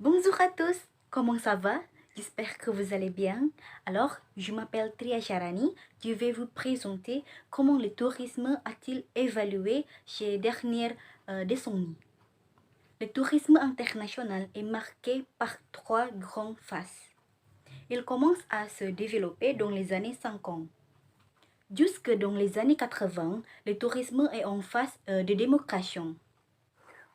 Bonjour à tous, comment ça va? J'espère que vous allez bien. Alors, je m'appelle Tria Charani. Je vais vous présenter comment le tourisme a-t-il évolué ces dernières décennies. Le tourisme international est marqué par trois grandes phases. Il commence à se développer dans les années 50. Jusque dans les années 80, le tourisme est en phase de démocration.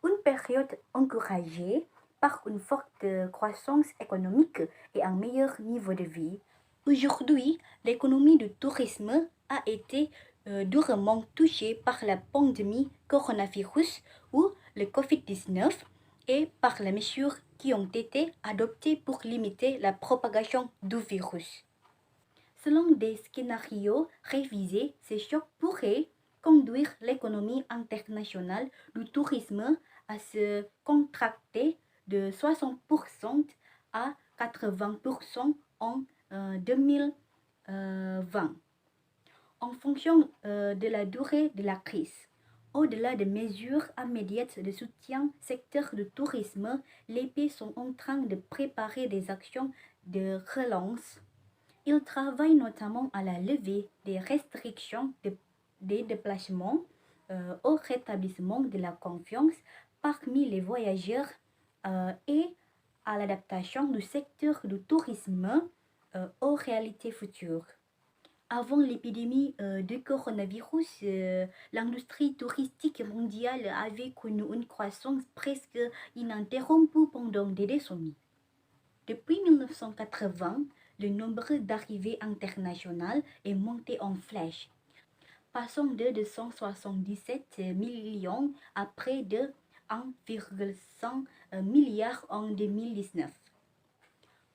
Une période encouragée par une forte croissance économique et un meilleur niveau de vie. Aujourd'hui, l'économie du tourisme a été durement touchée par la pandémie coronavirus ou le Covid-19 et par les mesures qui ont été adoptées pour limiter la propagation du virus. Selon des scénarios révisés, ces chocs pourraient conduire l'économie internationale du tourisme à se contracter de 60% à 80% en 2020, en fonction de la durée de la crise. Au-delà des mesures immédiates de soutien secteur du tourisme, les pays sont en train de préparer des actions de relance. Ils travaillent notamment à la levée des restrictions des déplacements, au rétablissement de la confiance parmi les voyageurs et à l'adaptation du secteur du tourisme aux réalités futures. Avant l'épidémie de coronavirus, l'industrie touristique mondiale avait connu une croissance presque ininterrompue pendant des décennies. Depuis 1980, le nombre d'arrivées internationales est monté en flèche, passant de 277 millions à près de 1,5 milliard en 2019.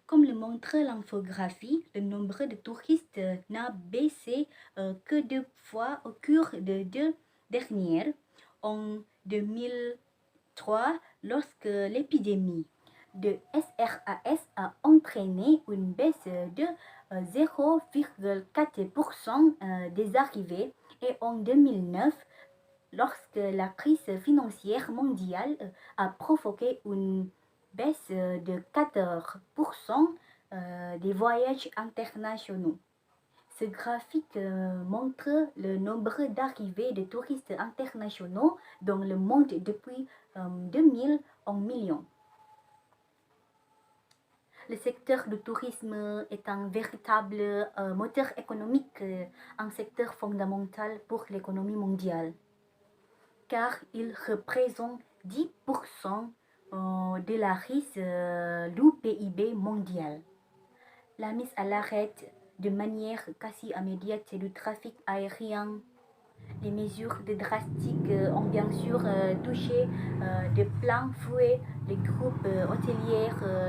Comme le montre l'infographie, le nombre de touristes n'a baissé que 2 fois au cours de 2 dernières, en 2003 lorsque l'épidémie de SRAS a entraîné une baisse de 0,4% des arrivées et en 2009 lorsque la crise financière mondiale a provoqué une baisse de 14% des voyages internationaux. Ce graphique montre le nombre d'arrivées de touristes internationaux dans le monde depuis 2000 en millions. Le secteur du tourisme est un véritable moteur économique, un secteur fondamental pour l'économie mondiale, car il représente 10% de la richesse du PIB mondial. La mise à l'arrêt de manière quasi immédiate du trafic aérien. Les mesures drastiques ont bien sûr touché de plein fouet les groupes hôteliers,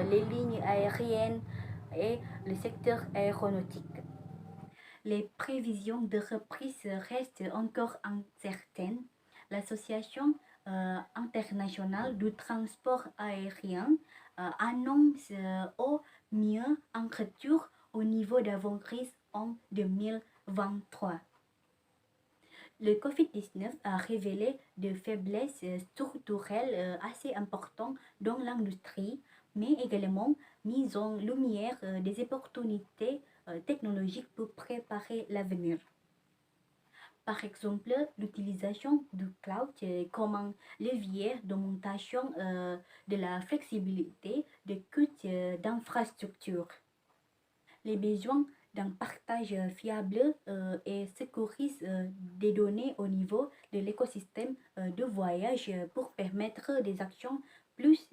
les lignes aériennes et le secteur aéronautique. Les prévisions de reprise restent encore incertaines. L'Association internationale du transport aérien annonce au mieux un retour au niveau d'avant-crise en 2023. Le Covid-19 a révélé des faiblesses structurelles assez importantes dans l'industrie, mais également mis en lumière des opportunités technologiques pour préparer l'avenir. Par exemple, l'utilisation du cloud comme un levier d'augmentation de la flexibilité des coûts d'infrastructure. Les besoins d'un partage fiable et sécurise des données au niveau de l'écosystème de voyage pour permettre des actions plus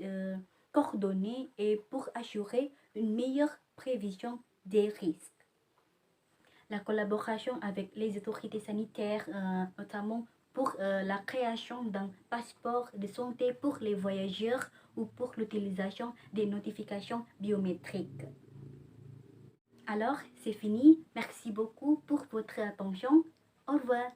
coordonnées et pour assurer une meilleure prévision des risques. La collaboration avec les autorités sanitaires, notamment pour la création d'un passeport de santé pour les voyageurs ou pour l'utilisation des notifications biométriques. Alors, c'est fini. Merci beaucoup pour votre attention. Au revoir.